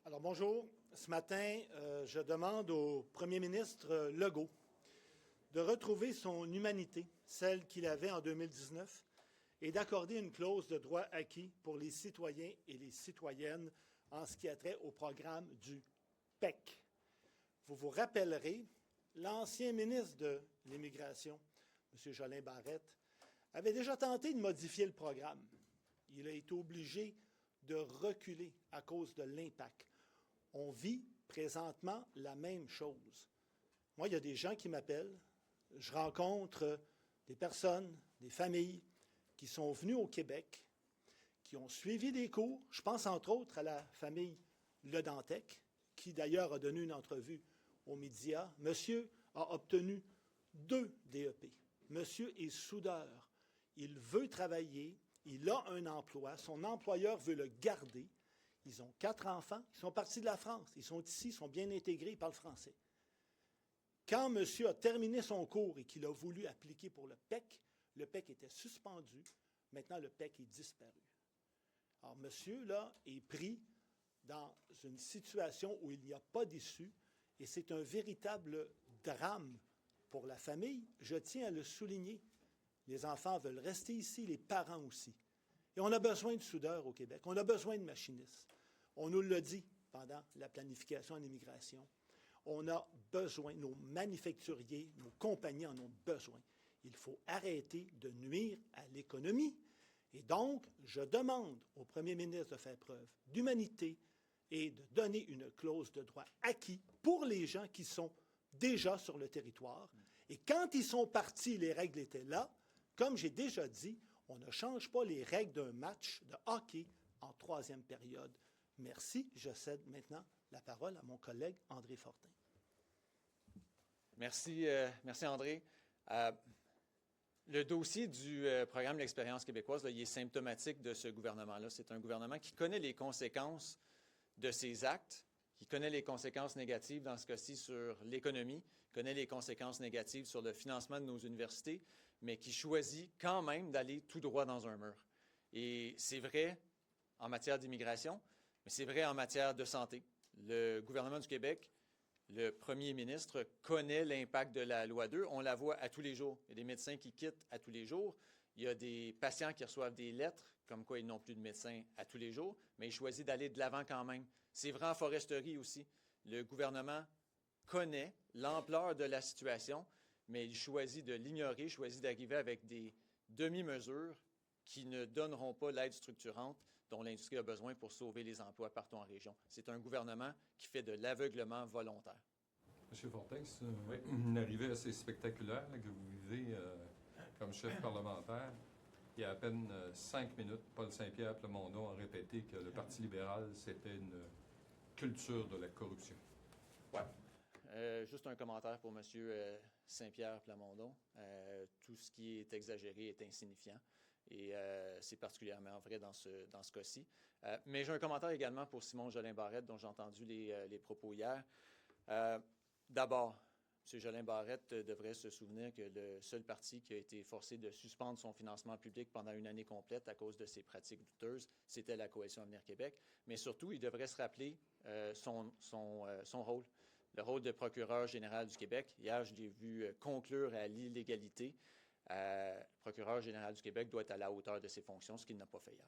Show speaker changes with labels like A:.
A: Alors bonjour. Ce matin, je demande au premier ministre Legault de retrouver son humanité, celle qu'il avait en 2019, et d'accorder une clause de droit acquis pour les citoyens et les citoyennes en ce qui a trait au programme du PEC. Vous vous rappellerez, l'ancien ministre de l'Immigration, M. Jolin Barrette, avait déjà tenté de modifier le programme. Il a été obligé de reculer à cause de l'impact. On vit présentement la même chose. Moi, il y a des gens qui m'appellent. Je rencontre des personnes, des familles qui sont venues au Québec, qui ont suivi des cours. Je pense entre autres à la famille Le Dantec, qui d'ailleurs a donné une entrevue aux médias. Monsieur a obtenu 2 DEP. Monsieur est soudeur. Il veut travailler. Il a un emploi. Son employeur veut le garder. Ils ont 4 enfants. Ils sont partis de la France. Ils sont ici, ils sont bien intégrés, ils parlent français. Quand monsieur a terminé son cours et qu'il a voulu appliquer pour le PEC était suspendu. Maintenant, le PEC est disparu. Alors, monsieur, là, est pris dans une situation où il n'y a pas d'issue et c'est un véritable drame pour la famille. Je tiens à le souligner. Les enfants veulent rester ici, les parents aussi. Et on a besoin de soudeurs au Québec. On a besoin de machinistes. On nous l'a dit pendant la planification en immigration. On a besoin, nos manufacturiers, nos compagnies en ont besoin. Il faut arrêter de nuire à l'économie. Et donc, je demande au premier ministre de faire preuve d'humanité et de donner une clause de droit acquis pour les gens qui sont déjà sur le territoire. Et quand ils sont partis, les règles étaient là. Comme j'ai déjà dit, on ne change pas les règles d'un match de hockey en 3e période. Merci. Je cède maintenant la parole à mon collègue André Fortin.
B: Merci, André. Le dossier du programme de l'Expérience québécoise, là, il est symptomatique de ce gouvernement-là. C'est un gouvernement qui connaît les conséquences de ses actes, qui connaît les conséquences négatives, dans ce cas-ci, sur l'économie, connaît les conséquences négatives sur le financement de nos universités, mais qui choisit quand même d'aller tout droit dans un mur. Et c'est vrai en matière d'immigration, mais c'est vrai en matière de santé. Le gouvernement du Québec, le premier ministre, connaît l'impact de la loi 2. On la voit à tous les jours. Il y a des médecins qui quittent à tous les jours. Il y a des patients qui reçoivent des lettres comme quoi ils n'ont plus de médecin à tous les jours, mais ils choisissent d'aller de l'avant quand même. C'est vrai en foresterie aussi. Le gouvernement connaît l'ampleur de la situation, mais il choisit de l'ignorer, choisit d'arriver avec des demi-mesures qui ne donneront pas l'aide structurante dont l'industrie a besoin pour sauver les emplois partout en région. C'est un gouvernement qui fait de l'aveuglement volontaire.
C: M. Fortin, c'est une arrivée assez spectaculaire là, que vous vivez comme chef parlementaire. Il y a à peine 5 minutes, Paul Saint-Pierre Plamondon a répété que le Parti libéral, c'était une culture de la corruption.
B: Oui. Juste un commentaire pour M. Saint-Pierre Plamondon. Tout ce qui est exagéré est insignifiant. Et c'est particulièrement vrai dans ce cas-ci. Mais j'ai un commentaire également pour Simon Jolin Barrette, dont j'ai entendu les propos hier. D'abord, M. Jolin Barrette devrait se souvenir que le seul parti qui a été forcé de suspendre son financement public pendant une année complète à cause de ses pratiques douteuses, c'était la Coalition Avenir Québec. Mais surtout, il devrait se rappeler son rôle, le rôle de procureur général du Québec. Hier, je l'ai vu conclure à l'illégalité. Le procureur général du Québec doit être à la hauteur de ses fonctions, ce qu'il n'a pas fait hier.